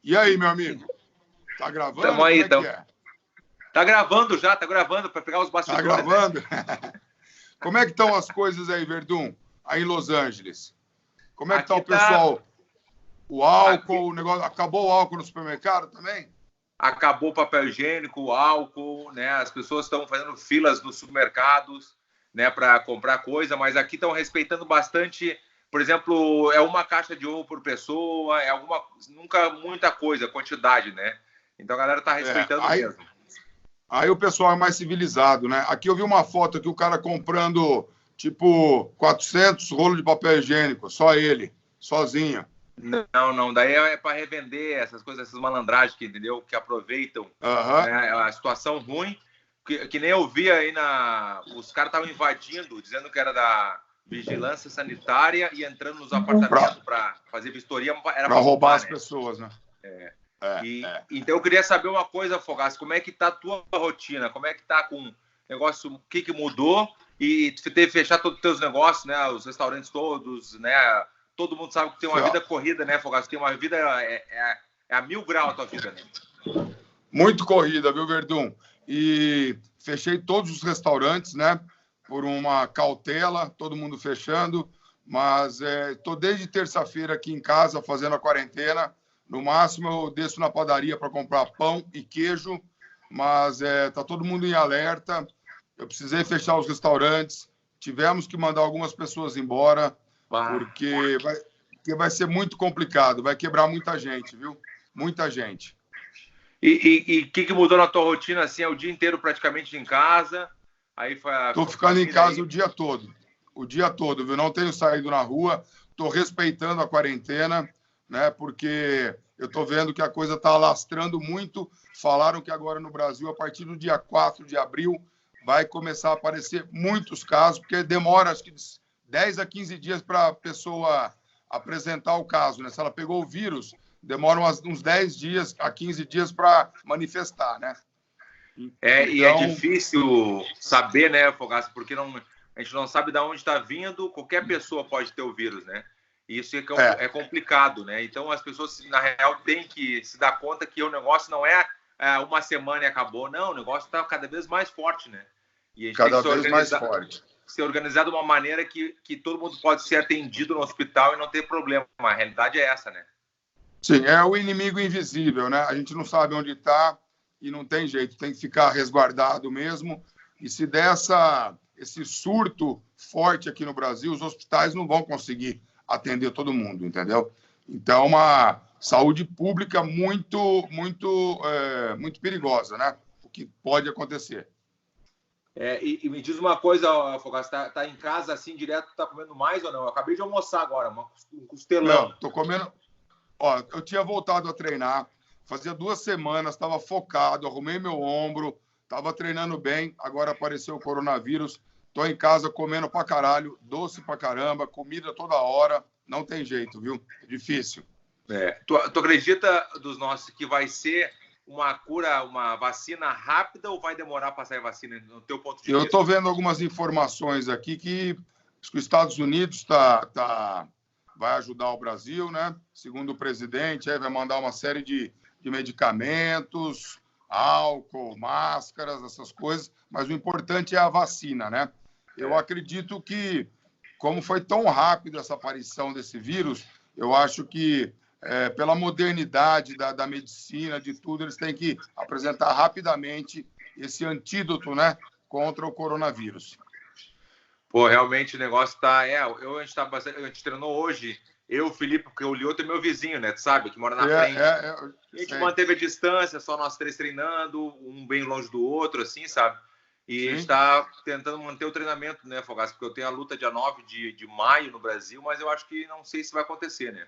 E aí, meu amigo? Tá gravando? Tamo aí, Como é que é? Tá gravando já, tá gravando para pegar os Tá bastidores. gravando? Né? Como é que estão as coisas aí, Verdun? Aí em Los Angeles? Como é que tá Aqui o pessoal? O álcool, aqui o negócio... Acabou o álcool no supermercado também? acabou o papel higiênico, o álcool, né? As pessoas estão fazendo filas nos supermercados, né, para comprar coisa, mas aqui estão respeitando bastante. Por exemplo, é uma caixa de ovo por pessoa, nunca muita coisa, quantidade, né? Então a galera tá É, respeitando aí, mesmo. aí o pessoal é mais civilizado, né? Aqui eu vi uma foto aqui, o cara comprando, tipo, 400 rolos de papel higiênico, só ele, sozinho. Não, daí é para revender essas coisas, essas malandragens que, entendeu? Que aproveitam, Aham. né, a situação ruim, que nem eu vi aí os caras estavam invadindo, dizendo que era da vigilância sanitária e entrando nos Pra, apartamentos para fazer vistoria, era pra para roubar roubar, as né? pessoas, né? Então eu queria saber uma coisa, Fogaça, como é que tá a tua rotina? Como é que tá com o negócio, o que mudou? E tu teve que fechar todos os teus negócios, né? Os restaurantes todos, né? Todo mundo sabe que tem uma vida corrida, né, Fogaça? Tem uma vida, é a 1000 graus a tua vida, né? Muito corrida, viu, Verdun? E fechei todos os restaurantes, né? Por uma cautela, todo mundo fechando. Mas estou desde terça-feira aqui em casa fazendo a quarentena. No máximo, eu desço na padaria para comprar pão e queijo. Mas tá todo mundo em alerta. Eu precisei fechar os restaurantes. Tivemos que mandar algumas pessoas embora, Bah. porque vai ser muito complicado. Vai quebrar muita gente, viu? Muita gente. E o que mudou na tua rotina, assim, é o dia inteiro praticamente em casa, aí foi a Estou ficando em família casa aí. o dia todo, viu? Não tenho saído na rua, estou respeitando a quarentena, né? Porque eu estou vendo que a coisa está alastrando muito. Falaram que agora no Brasil, a partir do dia 4 de abril, vai começar a aparecer muitos casos, porque demora, acho que 10 a 15 dias para a pessoa apresentar o caso, né? Se ela pegou o vírus, demora uns 10 dias a 15 dias para manifestar, né? E é Então, difícil saber, né, Fogaça, porque a gente não sabe de onde está vindo, qualquer pessoa pode ter o vírus, né? E isso é complicado, né? Então as pessoas, na real, têm que se dar conta que o negócio não é uma semana e acabou, não, o negócio está cada vez mais forte, né? E a gente tem que cada vez mais forte. se organizar de uma maneira que todo mundo pode ser atendido no hospital e não ter problema. A realidade é essa, né? Sim, é o inimigo invisível, né? A gente não sabe onde está e não tem jeito, tem que ficar resguardado mesmo. E se der esse surto forte aqui no Brasil, os hospitais não vão conseguir atender todo mundo, entendeu? Então, uma saúde pública muito perigosa, né? O que pode acontecer. E me diz uma coisa, Fogaça, tá em casa assim direto, tá comendo mais ou não? Eu acabei de almoçar agora, um costelão. Não, tô comendo. Ó, eu tinha voltado a treinar, fazia 2 semanas, estava focado, arrumei meu ombro, estava treinando bem, agora apareceu o coronavírus, tô em casa comendo pra caralho, doce pra caramba, comida toda hora, não tem jeito, viu? É difícil. Tu acredita dos nossos que vai ser uma cura, uma vacina rápida ou vai demorar para sair vacina, no teu ponto de Eu vista? estou vendo algumas informações aqui que acho que os Estados Unidos vai ajudar o Brasil, né? Segundo o presidente, vai mandar uma série de medicamentos, álcool, máscaras, essas coisas, mas o importante é a vacina, né? Eu acredito que, como foi tão rápido essa aparição desse vírus, eu acho que, pela modernidade da medicina, de tudo, eles têm que apresentar rapidamente esse antídoto, né, contra o coronavírus. Pô, realmente o negócio tá. A gente treinou hoje, eu, o Felipe, porque o Lioto é meu vizinho, né? Tu sabe, que mora na frente. E a gente sei. manteve a distância, só nós três treinando, um bem longe do outro, assim, sabe? E a gente Sim. tá tentando manter o treinamento, né, Fogaça? Porque eu tenho a luta dia 9 de maio no Brasil, mas eu acho que não sei se vai acontecer, né?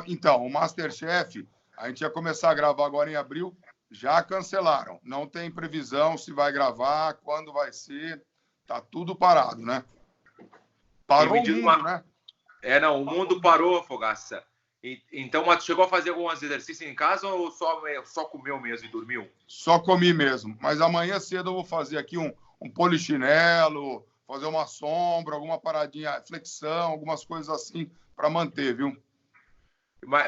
Então, o Masterchef, a gente ia começar a gravar agora em abril, já cancelaram. Não tem previsão se vai gravar, quando vai ser. Tá tudo parado, né? E me Parou o diz mundo, uma. né? Não, o mundo parou, Fogaça. Então, mas tu chegou a fazer alguns exercícios em casa ou só comeu mesmo e dormiu? Só comi mesmo. Mas amanhã cedo eu vou fazer aqui um polichinelo, fazer uma sombra, alguma paradinha, flexão, algumas coisas assim para manter, viu?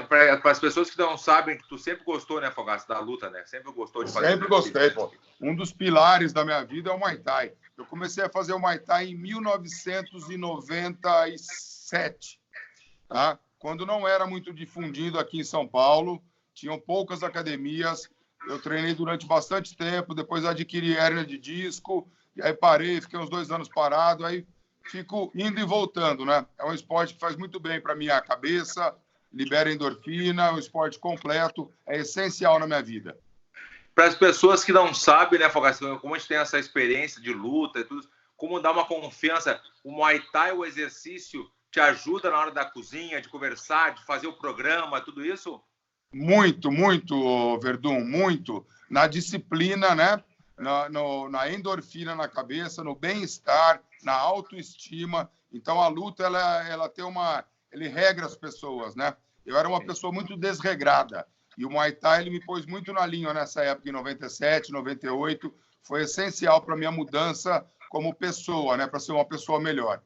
Para as pessoas que não sabem, que tu sempre gostou, né, Fogaça, da luta, né? Sempre gostou de fazer. Sempre gostei, pô. Um dos pilares da minha vida é o Muay Thai. Eu comecei a fazer o Muay Thai em 1997, tá? Quando não era muito difundido aqui em São Paulo, tinham poucas academias. Eu treinei durante bastante tempo, depois adquiri hérnia de disco, e aí parei, fiquei uns 2 anos parado, aí fico indo e voltando, né? É um esporte que faz muito bem para minha cabeça, libera endorfina, é um esporte completo, é essencial na minha vida. Para as pessoas que não sabem, né, Fogaça, como a gente tem essa experiência de luta e tudo, como dar uma confiança, o Muay Thai, o exercício, te ajuda na hora da cozinha, de conversar, de fazer o programa, tudo isso? Muito, muito, Verdun, muito. Na disciplina, né? Na endorfina na cabeça, no bem-estar, na autoestima. Então, a luta, ela tem ele regra as pessoas, né? Eu era uma pessoa muito desregrada. E o Muay Thai, ele me pôs muito na linha nessa época, em 97, 98. Foi essencial para a minha mudança como pessoa, né? Para ser uma pessoa melhor.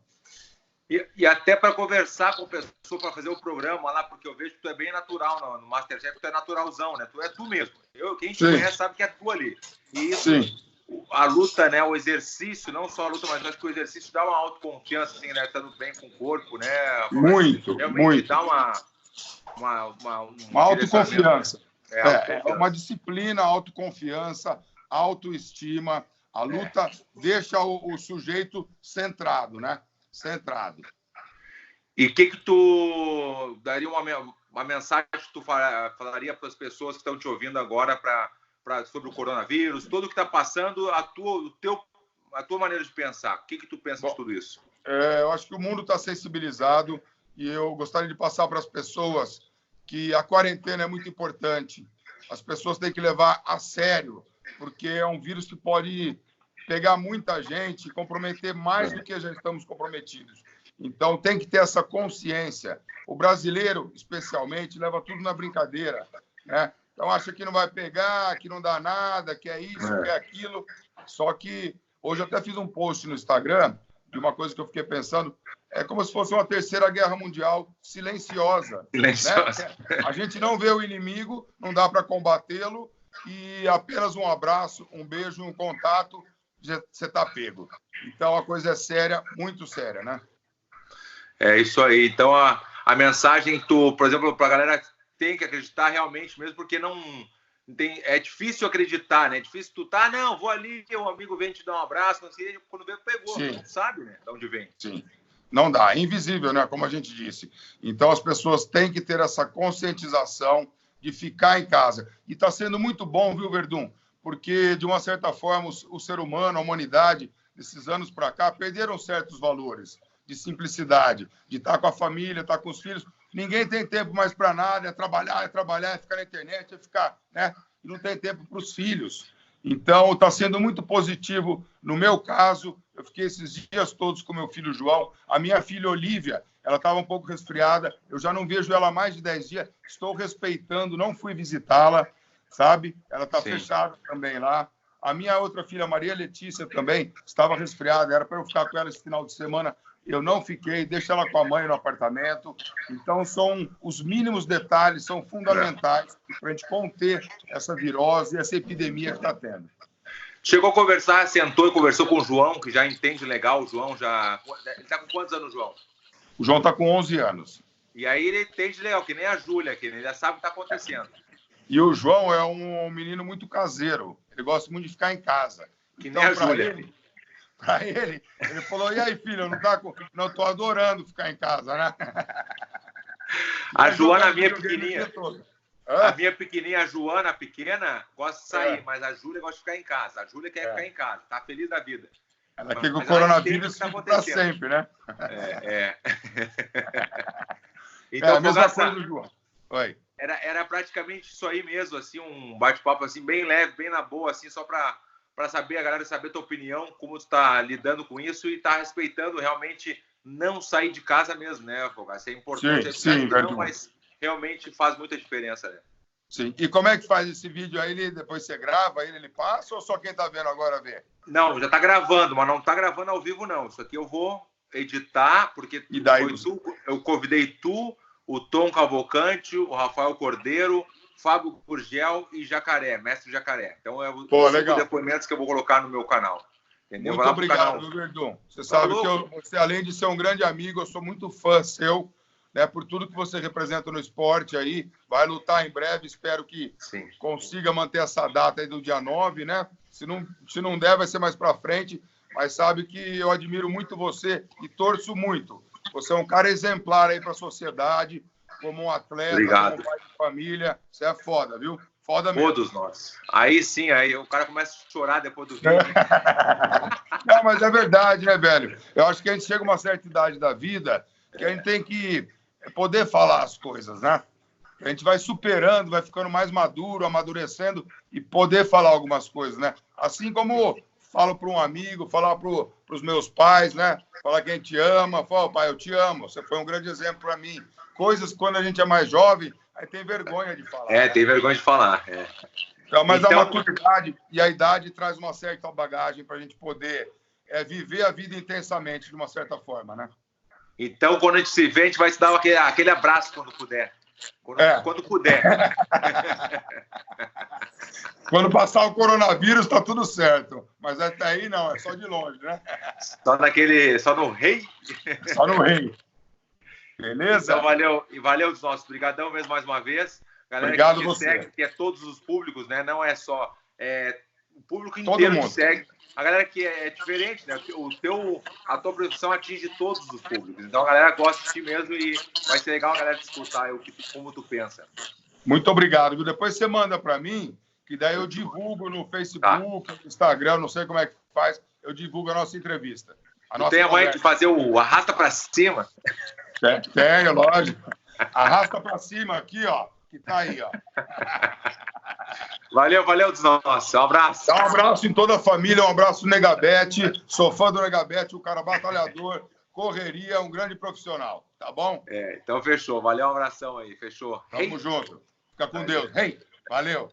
E até para conversar com a pessoa, para fazer o programa lá, porque eu vejo que tu é bem natural no Masterchef, tu é naturalzão, né? Tu é tu mesmo. Quem te conhece sabe que é tu ali. E isso, a luta, né? O exercício, não só a luta, mas acho que o exercício dá uma autoconfiança, assim, né? Estando bem com o corpo, né? Muito, realmente muito. Dá uma autoconfiança. Autoconfiança. É uma disciplina, autoconfiança, autoestima. A luta deixa o sujeito centrado, né? Centrado. E o que tu daria uma mensagem que tu falaria para as pessoas que estão te ouvindo agora sobre o coronavírus, tudo que está passando, a tua maneira de pensar? O que tu pensa de tudo isso? Eu acho que o mundo está sensibilizado e eu gostaria de passar para as pessoas que a quarentena é muito importante. As pessoas têm que levar a sério, porque é um vírus que pode pegar muita gente e comprometer mais do que já estamos comprometidos. Então, tem que ter essa consciência. O brasileiro, especialmente, leva tudo na brincadeira, né? Então, acha que não vai pegar, que não dá nada, que é isso, que é aquilo. Só que hoje eu até fiz um post no Instagram de uma coisa que eu fiquei pensando, é como se fosse uma terceira guerra mundial silenciosa. Silenciosa. Né? A gente não vê o inimigo, não dá para combatê-lo, e apenas um abraço, um beijo, um contato, você está pego. Então, a coisa é séria, muito séria, né? É isso aí. Então, a mensagem, por exemplo, para a galera tem que acreditar realmente mesmo, porque é difícil acreditar, né? É difícil não, vou ali, o amigo vem te dar um abraço, não sei, quando vê, pegou. Sim. Não sabe, né? De onde vem. Sim. Não dá, é invisível, né? Como a gente disse. Então, as pessoas têm que ter essa conscientização de ficar em casa. E está sendo muito bom, viu, Verdun? Porque, de uma certa forma, o ser humano, a humanidade, desses anos para cá, perderam certos valores de simplicidade, de estar com a família, estar com os filhos. Ninguém tem tempo mais para nada, é trabalhar, é ficar na internet, é ficar, né? E não tem tempo para os filhos. Então, está sendo muito positivo. No meu caso, eu fiquei esses dias todos com meu filho João. A minha filha Olívia, ela estava um pouco resfriada. Eu já não vejo ela há mais de 10 dias. Estou respeitando, não fui visitá-la, sabe? Ela está fechada também lá. A minha outra filha, Maria Letícia, também estava resfriada. Era para eu ficar com ela esse final de semana. Eu não fiquei, deixa ela com a mãe no apartamento. Então, os mínimos detalhes são fundamentais para a gente conter essa virose e essa epidemia que está tendo. Chegou a conversar, sentou e conversou com o João, que já entende legal. O João já... Ele está com quantos anos, João? O João está com 11 anos. E aí ele entende legal, que nem a Júlia, que ele já sabe o que está acontecendo. E o João é um menino muito caseiro. Ele gosta muito de ficar em casa. Que nem a Júlia. Para ele falou, e aí, filho, não tô adorando ficar em casa, né? A Joana, a minha pequenininha, a Joana, a pequena, gosta de sair, mas a Júlia gosta de ficar em casa. A Júlia quer ficar em casa, tá feliz da vida. Ela quer que o coronavírus fique para sempre, né? Então, a mesma coisa do João. Oi. Era praticamente isso aí mesmo, assim, um bate-papo assim, bem leve, bem na boa, assim, só para saber, a galera saber a tua opinião, como tu está lidando com isso e tá respeitando realmente não sair de casa mesmo, né, Fogaça? É importante, sim, mas realmente faz muita diferença, né? Sim. E como é que faz esse vídeo aí? Depois você grava, ele passa ou só quem tá vendo agora vê? Não, já tá gravando, mas não tá gravando ao vivo, não. Isso aqui eu vou editar, porque e daí, eu convidei tu, o Tom Cavalcante, o Rafael Cordeiro, Fábio Gurgel e Jacaré, Mestre Jacaré. Então, é os 5 depoimentos que eu vou colocar no meu canal. Entendeu? Muito obrigado, Verdun. Você sabe que você, além de ser um grande amigo, eu sou muito fã seu, né, por tudo que você representa no esporte aí. Vai lutar em breve, espero que consiga manter essa data aí do dia 9, né? Se não der, vai ser mais para frente. Mas sabe que eu admiro muito você e torço muito. Você é um cara exemplar aí para a sociedade, como um atleta, como um pai de família. Você é foda, viu? Foda mesmo. Todos nós. Aí sim, aí o cara começa a chorar depois do vídeo. Não, mas é verdade, né, velho? Eu acho que a gente chega a uma certa idade da vida que a gente tem que poder falar as coisas, né? A gente vai superando, vai ficando mais maduro, amadurecendo e poder falar algumas coisas, né? Assim como falo para um amigo, falar para os meus pais, né? Falar que a gente ama, fala, pai, eu te amo, você foi um grande exemplo para mim. Coisas que quando a gente é mais jovem, aí tem vergonha de falar. Tem vergonha de falar. Então, mas a maturidade e a idade traz uma certa bagagem para a gente poder viver a vida intensamente, de uma certa forma, né? Então, quando a gente se vê, a gente vai se dar aquele abraço quando puder. Quando puder. Quando passar o coronavírus, tá tudo certo. Mas até aí não, é só de longe, né? Só no rei. Só no rei. Beleza? Então, valeu. E valeu dos nossos. Obrigadão mesmo mais uma vez. Galera, obrigado que você. Segue, que é todos os públicos, né? Não é só o público inteiro que segue. A galera que é diferente, né? A tua profissão atinge todos os públicos. Então a galera gosta de ti mesmo e vai ser legal a galera te escutar como tu pensa. Muito obrigado, viu? Depois você manda para mim, que daí eu divulgo no Facebook, no Instagram, não sei como é que faz, eu divulgo a nossa entrevista. Tem a mãe de fazer o arrasta para cima? Tenho, lógico. Arrasta para cima aqui, ó, que tá aí, ó. Valeu dos nossos. Um abraço. Dá um abraço em toda a família, um abraço no Negabete. Sou fã do Negabete, o cara batalhador, correria, um grande profissional, tá bom? Então fechou. Valeu, um abração aí. Fechou. Tamo junto. Fica com Deus. Valeu.